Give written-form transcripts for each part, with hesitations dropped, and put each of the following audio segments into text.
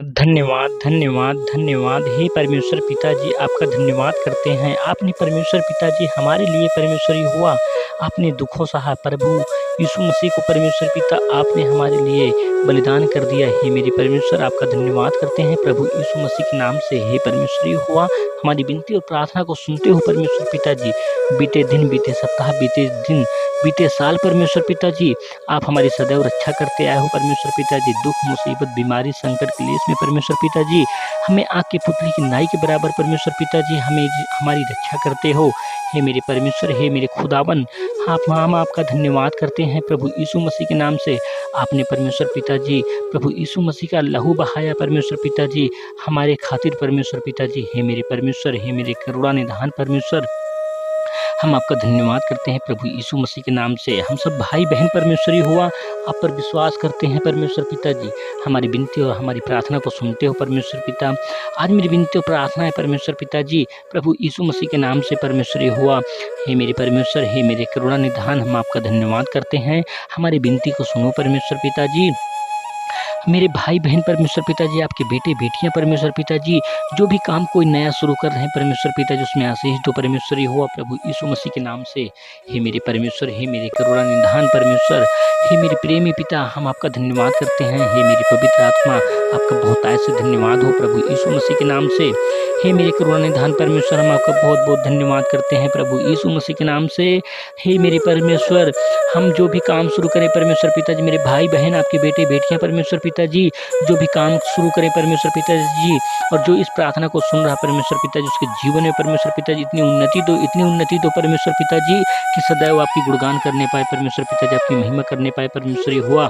धन्यवाद, धन्यवाद, धन्यवाद। हे परमेश्वर पिताजी आपका धन्यवाद करते हैं। आपने परमेश्वर पिताजी हमारे लिए परमेश्वरी हुआ, आपने दुखों सहा प्रभु यीशु मसीह को परमेश्वर पिता आपने हमारे लिए बलिदान कर दिया। हे मेरे परमेश्वर आपका धन्यवाद करते हैं प्रभु यीशु मसीह के नाम से। हे परमेश्वरी हुआ हमारी विनती और प्रार्थना को सुनते हो परमेश्वर पिताजी। बीते दिन, बीते सप्ताह, बीते दिन, बीते साल परमेश्वर पिताजी आप हमारी सदैव रक्षा करते आए हो परमेश्वर पिताजी। दुख, मुसीबत, बीमारी, संकट, क्लेश में परमेश्वर पिताजी हमें आग की पुतली की नाई के बराबर परमेश्वर पिताजी हमारी रक्षा करते हो। हे मेरे परमेश्वर, हे मेरे खुदावन, हम आपका धन्यवाद करते हैं प्रभु यीशु मसीह के नाम से। आपने परमेश्वर पिताजी प्रभु यीशु मसीह का लहू बहाया परमेश्वर पिताजी हमारे खातिर परमेश्वर पिताजी। हे मेरे परमेश्वर, हे मेरे करुणा निधान परमेश्वर, हम आपका धन्यवाद करते हैं प्रभु यीशु मसीह के नाम से। हम सब भाई बहन परमेश्वरी हुआ आप पर विश्वास करते हैं परमेश्वर पिताजी। हमारी विनती और हमारी प्रार्थना को सुनते हो परमेश्वर पिता। आज मेरी विनती और प्रार्थना है परमेश्वर पिताजी प्रभु यीशु मसीह के नाम से परमेश्वरी हुआ। हे मेरे परमेश्वर, हे मेरे करुणा निधान, हम आपका धन्यवाद करते हैं। हमारी विनती को सुनो परमेश्वर पिताजी। मेरे भाई बहन परमेश्वर पिताजी, आपके बेटे बेटियां परमेश्वर पिताजी, जो भी काम कोई नया शुरू कर रहे हैं परमेश्वर पिताजी, उसमें आशीष दो परमेश्वरी हुआ प्रभु यीशु मसीह के नाम से। हे मेरे परमेश्वर, हे मेरे करुणा निधान परमेश्वर, हे मेरे प्रेमी पिता, हम आपका धन्यवाद करते हैं। हे मेरी पवित्र आत्मा, आपका बहुतायत से धन्यवाद हो प्रभु यीशु मसीह के नाम से। हे मेरे करुणा निधान परमेश्वर, हम आपका बहुत बहुत धन्यवाद करते हैं प्रभु यीशु मसीह के नाम से। हे मेरे परमेश्वर, हम जो भी काम शुरू करें परमेश्वर पिताजी, मेरे भाई बहन आपके बेटे बेटियां परमेश्वर पिताजी, जो भी काम शुरू करें परमेश्वर पिताजी, और जो इस प्रार्थना को सुन रहा परमेश्वर पिताजी, उसके जीवन में परमेश्वर पिताजी इतनी उन्नति दो परमेश्वर पिताजी कि सदैव आपकी गुणगान करने पाए परमेश्वर पिताजी, आपकी महिमा करने पाए परमेश्वरी हुआ,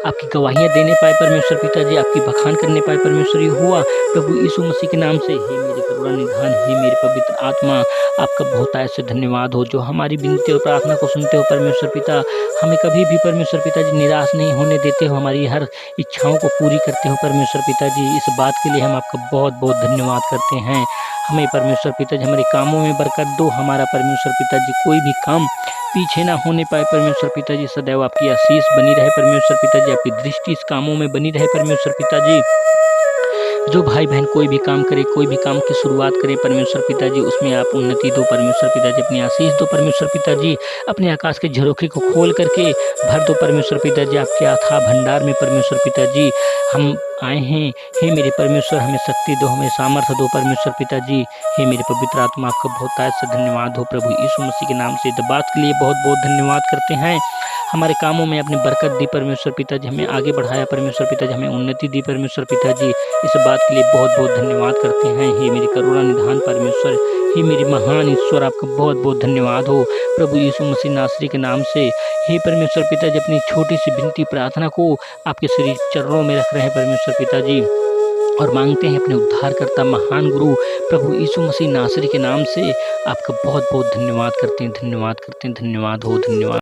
आपकी गवाहियाँ देने पाए परमेश्वर पिताजी, आपकी बखान करने पाए परमेश्वरी हुआ प्रभु यीशु मसीह के नाम से। हे मेरे करुणा निधान, हे मेरी पवित्र आत्मा, आपका बहुतायत से धन्यवाद हो, जो हमारी विनती और प्रार्थना को सुनते हो परमेश्वर पिता। हमें कभी भी परमेश्वर पिताजी निराश नहीं होने देते हो, हमारी हर इच्छाओं को पूरी करते हो परमेश्वर पिताजी। इस बात के लिए हम आपका बहुत बहुत धन्यवाद करते हैं। हमें परमेश्वर पिताजी हमारे कामों में बरकत दो, हमारा परमेश्वर पिताजी कोई भी काम पीछे ना होने पाए परमेश्वर पिताजी। सदैव आपकी आशीष बनी रहे परमेश्वर पिताजी, आपकी दृष्टि इस कामों में बनी रहे परमेश्वर पिताजी। जो भाई बहन कोई भी काम करे, कोई भी काम की शुरुआत करे परमेश्वर पिताजी, उसमें आप उन्नति दो परमेश्वर पिताजी, अपनी आशीष दो परमेश्वर पिताजी। अपने आकाश के झरोखे को खोल करके भर दो परमेश्वर पिताजी, आपके अथाह भंडार में परमेश्वर पिताजी हम आए हैं। हे मेरे परमेश्वर, हमें शक्ति दो, हमें सामर्थ्य दो परमेश्वर पिताजी। हे मेरे पवित्र आत्मा, आपका बहुतायत से धन्यवाद हो प्रभु यीशु मसीह के नाम से। इस बात के लिए बहुत बहुत धन्यवाद करते हैं। हमारे कामों में अपनी बरकत दी परमेश्वर पिताजी, हमें आगे बढ़ाया परमेश्वर पिताजी, हमें उन्नति दी परमेश्वर पिताजी। इस बात के लिए बहुत बहुत धन्यवाद करते हैं। हे मेरी करुणा निधान परमेश्वर, हे मेरे महान ईश्वर, आपका बहुत बहुत धन्यवाद हो प्रभु यीशु मसीह नासरी के नाम से। हे परमेश्वर पिताजी, अपनी छोटी सी विनती प्रार्थना को आपके श्री चरणों में रख रहे हैं परमेश्वर पिताजी, और मांगते हैं अपने उद्धारकर्ता महान गुरु प्रभु यीशु मसीह नासरी के नाम से। आपका बहुत बहुत धन्यवाद करते हैं, धन्यवाद करते हैं, धन्यवाद हो, धन्यवाद।